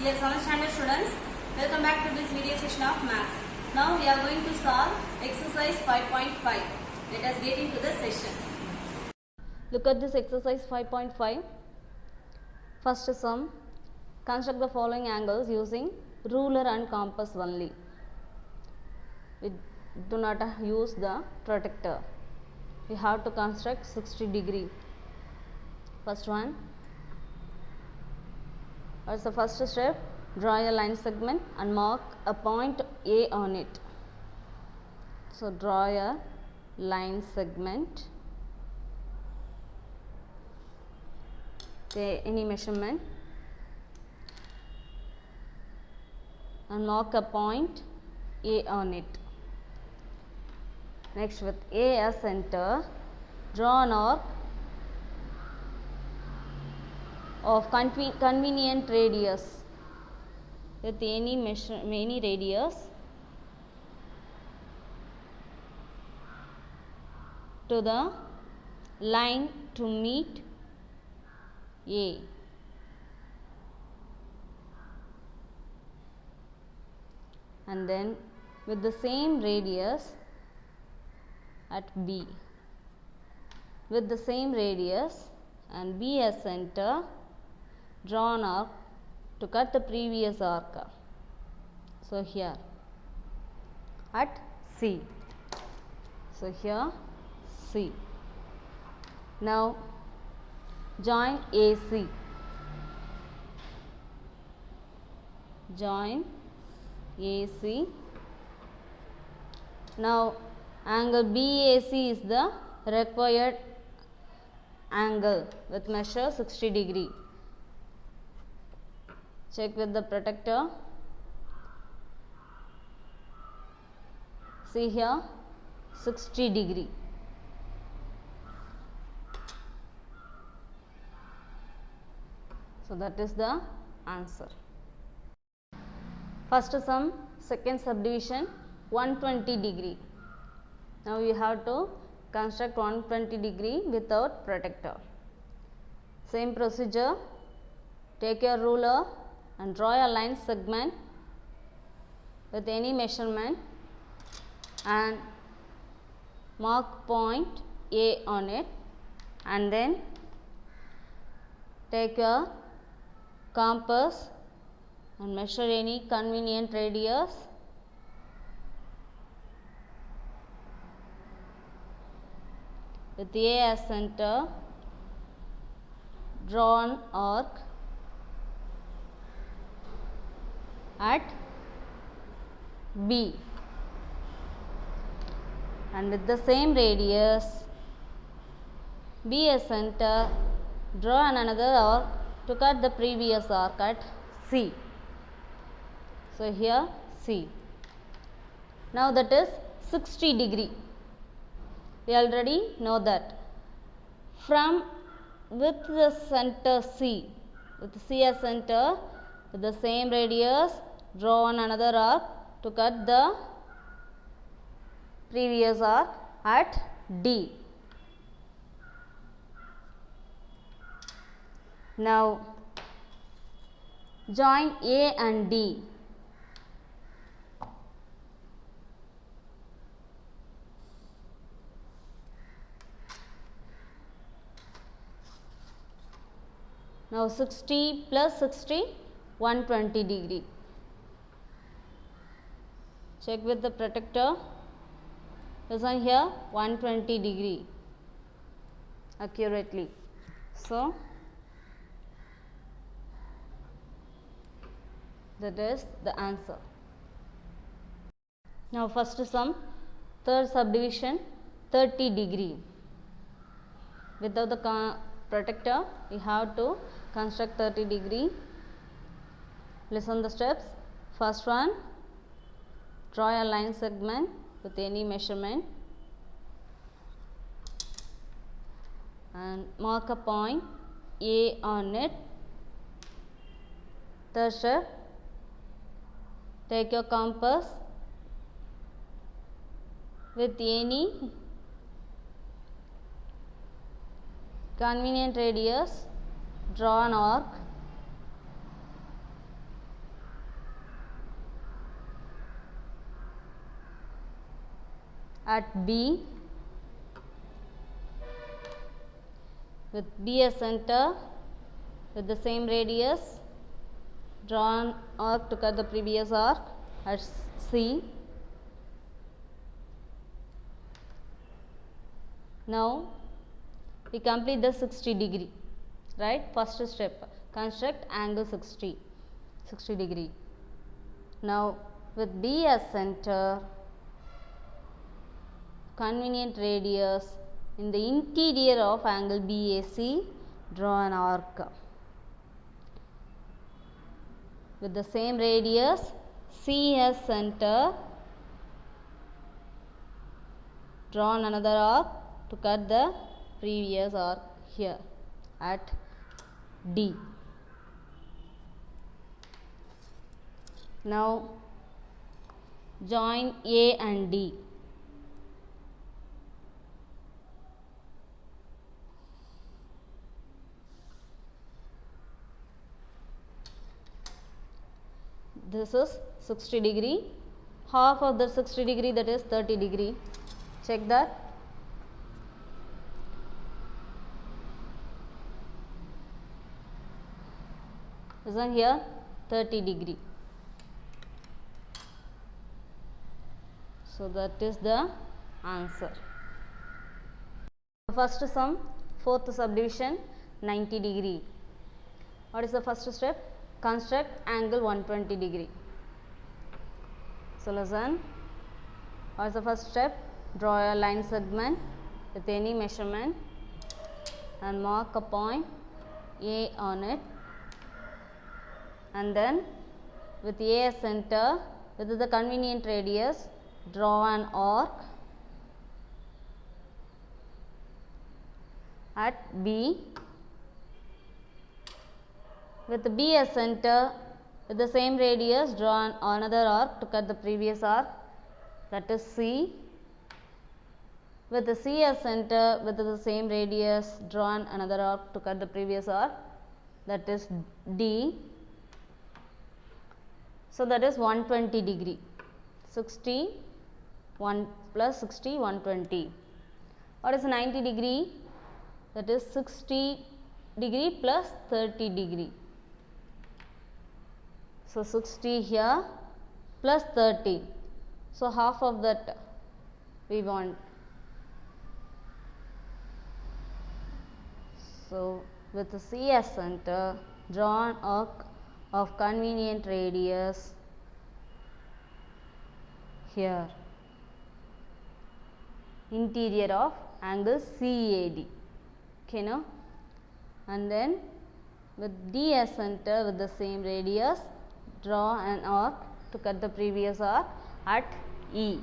Dear 7th standard students, welcome back to this video session of maths. Now we are going to solve exercise 5.5. Let us get into the session. Look at this exercise 5.5. First sum. Construct the following angles using ruler and compass only. We do not use the protractor. We have to construct 60 degree. First one. What's the first step? Draw a line segment and mark a point A on it. So draw a line segment. Take any measurement and mark a point A on it. Next, with A as center, draw an arc of convenient radius with any radius to the line to meet A. And then with the same radius at B. With the same radius and B as center, draw an arc to cut the previous arc. So here at C. So here C. Now join AC. Join AC. Now angle BAC is the required angle with measure 60 degree. Check with the protractor. See here 60 degree. So that is the answer. First sum, second subdivision 120 degree. Now we have to construct 120 degree without protractor. Same procedure. Take your ruler and draw a line segment with any measurement and mark point A on it, and then take a compass and measure any convenient radius with A as center. Draw an arc at B, and with the same radius B as center, draw another arc to cut the previous arc at C. So here C. Now that is 60 degree. We already know that. From with the center C, with C as center, with the same radius, draw on another arc to cut the previous arc at D. Now join A and D. Now 60 plus 60, 120 degree. Check with the protractor. This one here 120 degree accurately. So that is the answer. Now first sum, third subdivision 30 degree. Without the protractor, we have to construct 30 degree. Listen the steps. First one, draw a line segment with any measurement and mark a point A on it. Third step, take your compass with any convenient radius, draw an arc at B with B as center with the same radius. Draw an arc to cut the previous arc at C. Now we complete the 60 degree, right? First step, construct angle 60 degree. Now with B as center, convenient radius in the interior of angle BAC, draw an arc with the same radius. C as center, draw another arc to cut the previous arc here at D. Now join A and D. This is 60 degree, half of the 60 degree, that is 30 degree. Check that. Isn't here 30 degree. So that is the answer. First sum, fourth subdivision, 90 degree. What is the first step? Construct angle 120 degree. So listen, what is the first step? Draw a line segment with any measurement and mark a point A on it, and then with A as center, with the convenient radius, draw an arc at B. With B as center, with the same radius, draw another arc to cut the previous arc, that is C. With the C as center, with the same radius, draw another arc to cut the previous arc, that is D. So that is 120 degree. 60, 1 plus 60, 120. What is 90 degree? That is 60 degree plus 30 degree. So 60 here plus 30. So half of that we want. So with the C as center, draw an arc of convenient radius here, interior of angle CAD. Okay, no? And then with D as center, with the same radius, draw an arc to cut the previous arc at E.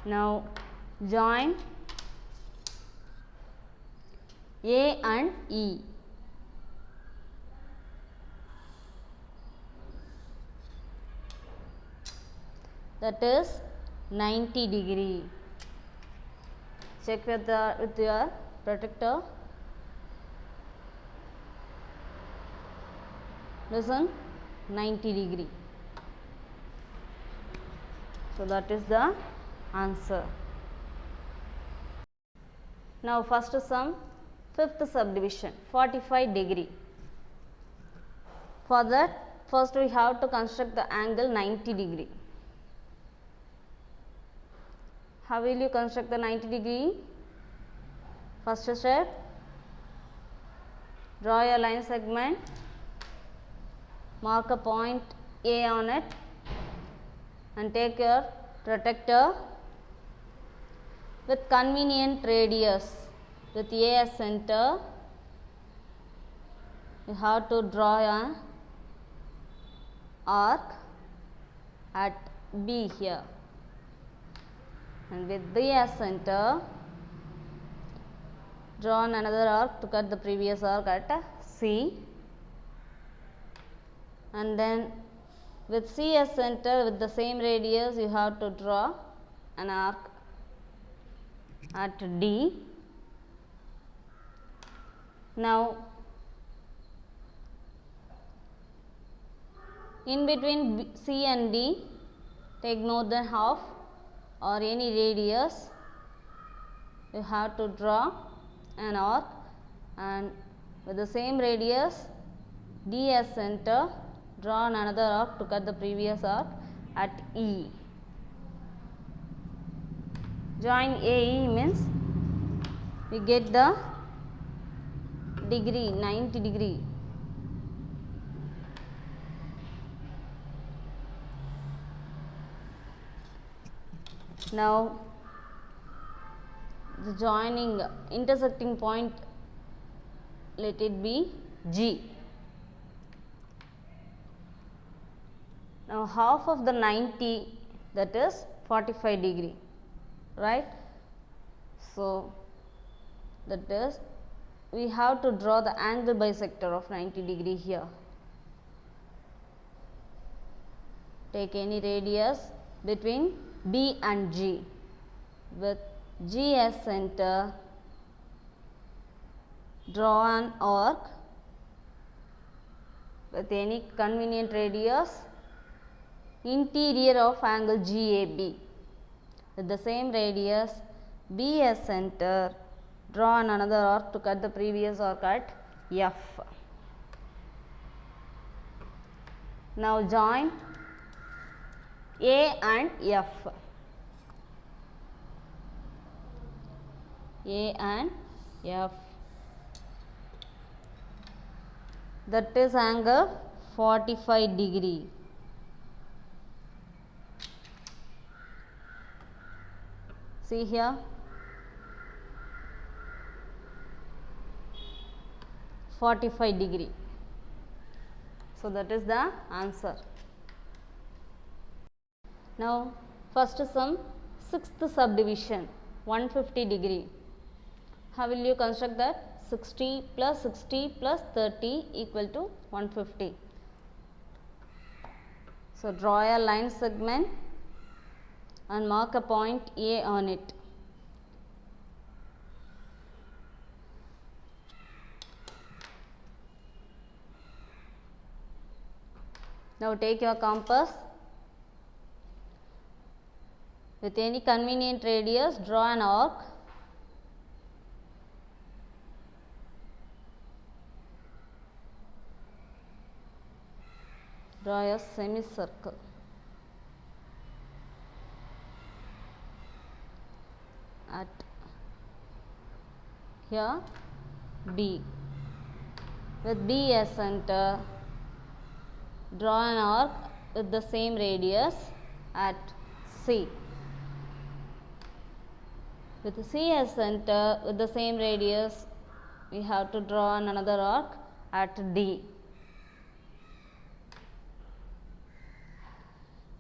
Now join A and E. That is 90 degree. Check with your protractor. Listen, 90 degree. So that is the answer. Now first sum, fifth subdivision, 45 degree. For that, first we have to construct the angle 90 degree. How will you construct the 90 degree? First step, draw a line segment, mark a point A on it, and take your protractor with convenient radius. With A as center, you have to draw an arc at B here, and with B as center, draw another arc to cut the previous arc at C, and then with C as center, with the same radius, you have to draw an arc at D. Now in between C and D, take more than half or any radius, you have to draw an arc, and with the same radius D as center, draw another arc to cut the previous arc at E. Join AE means we get the degree 90 degree. Now the joining intersecting point, let it be G. Now half of the 90, that is 45 degree, right? So that is, we have to draw the angle bisector of 90 degree here. Take any radius between B and G with G as center, draw an arc with any convenient radius interior of angle GAB. With the same radius B as center, draw another arc to cut the previous arc at F. Now join A and F. A and F, that is angle 45 degree. See here, 45 degree. So that is the answer. Now first sum, sixth subdivision, 150 degree. How will you construct that? 60 plus 60 plus 30 equal to 150. So draw a line segment and mark a point A on it. Now take your compass. With any convenient radius, draw an arc. Draw a semicircle. At here B. With B as center, draw an arc with the same radius at C. With C as center, with the same radius, we have to draw another arc at D.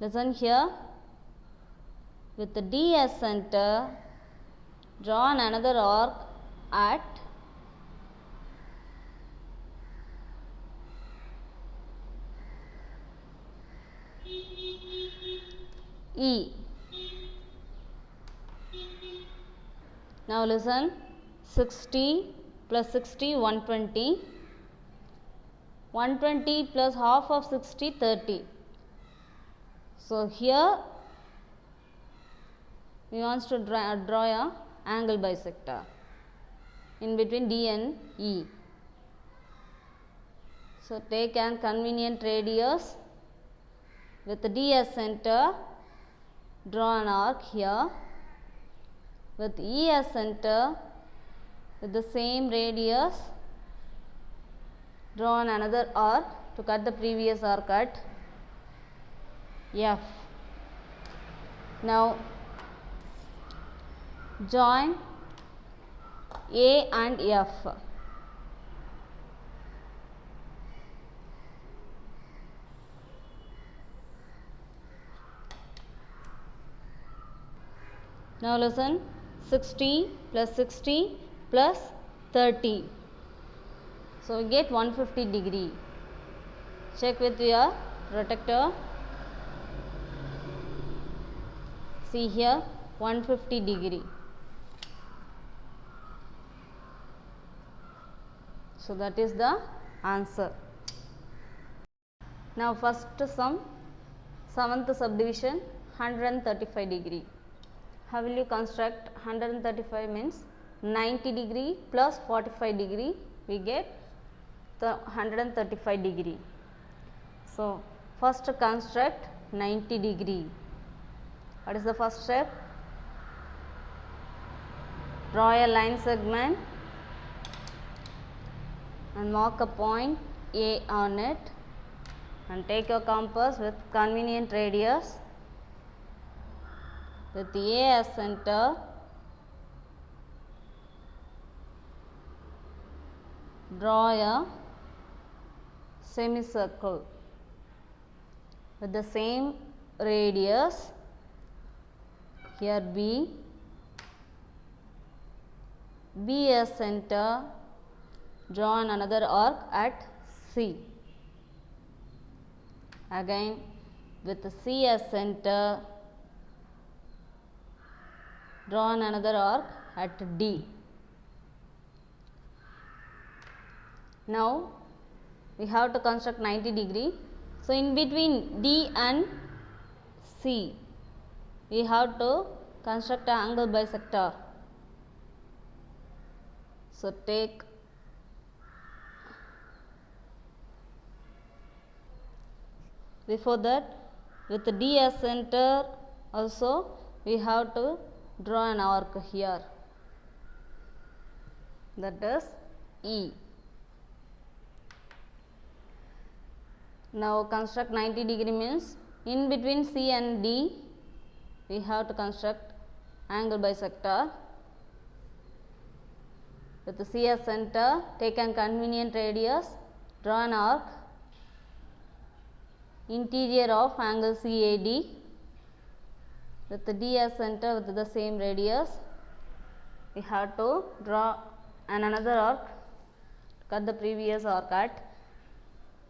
Listen here, with the D as center, draw another arc at E. Now listen, 60 plus 60, 120. 120 plus half of 60, 30. So here we want to draw a angle bisector in between D and E. So take an convenient radius. With the D as center, draw an arc here. With E as center, with the same radius, draw another arc to cut the previous arc at F. Now join A and F. Now listen, 60 plus 60 plus 30. So we get 150 degree. Check with your protractor. See here, 150 degree. So that is the answer. Now first sum, seventh subdivision, 135 degree. How will you construct 135 means 90 degree plus 45 degree, we get the 135 degree. So, first construct 90 degree. What is the first step? Draw a line segment and mark a point A on it, and take your compass with convenient radius with A as center. Draw a semicircle with the same radius, here B as center. Draw another arc at C. Again with C as center, draw another arc at D. Now we have to construct 90 degree. So, in between D and C, we have to construct an angle bisector. So, take before that, with D as center also we have to draw an arc here, that is E. Now construct 90 degree means in between C and D we have to construct angle bisector. With the C as center, take a convenient radius, draw an arc interior of angle CAD. With the D as center with the same radius, we have to draw another arc, cut the previous arc at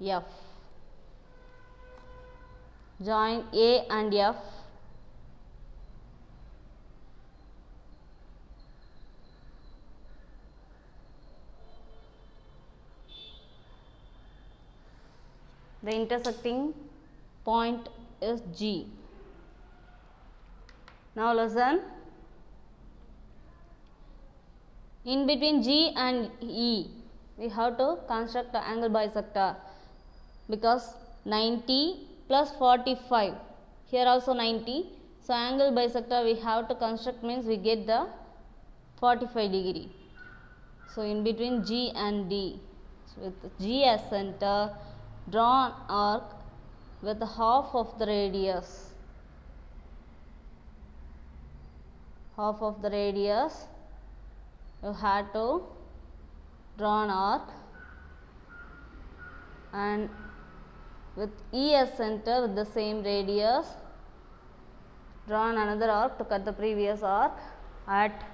F. Join A and F. The intersecting point is G. Now listen. In between G and E, we have to construct the angle bisector, because 90 plus 45, here also 90. So, angle bisector we have to construct means we get the 45 degree. So, in between G and D, so with G as center, draw an arc with half of the radius. Half of the radius, you have to draw an arc, and with E as center with the same radius, draw another arc to cut the previous arc at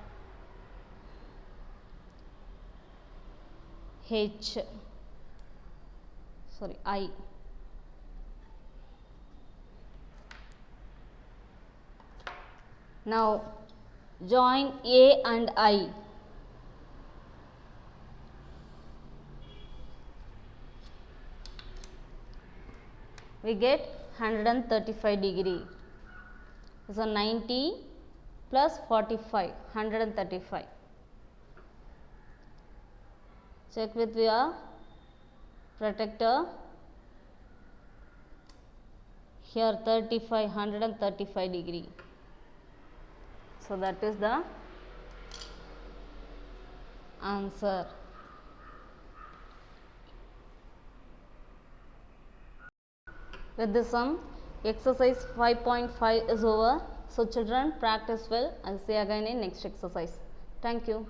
I. Now join A and I. We get 135 degree. So 90 plus 45, 135. Check with your protector. Here 35, 135 degree. So that is the answer. With this sum, exercise 5.5 is over. So children, practice well. I'll see you again in next exercise. Thank you.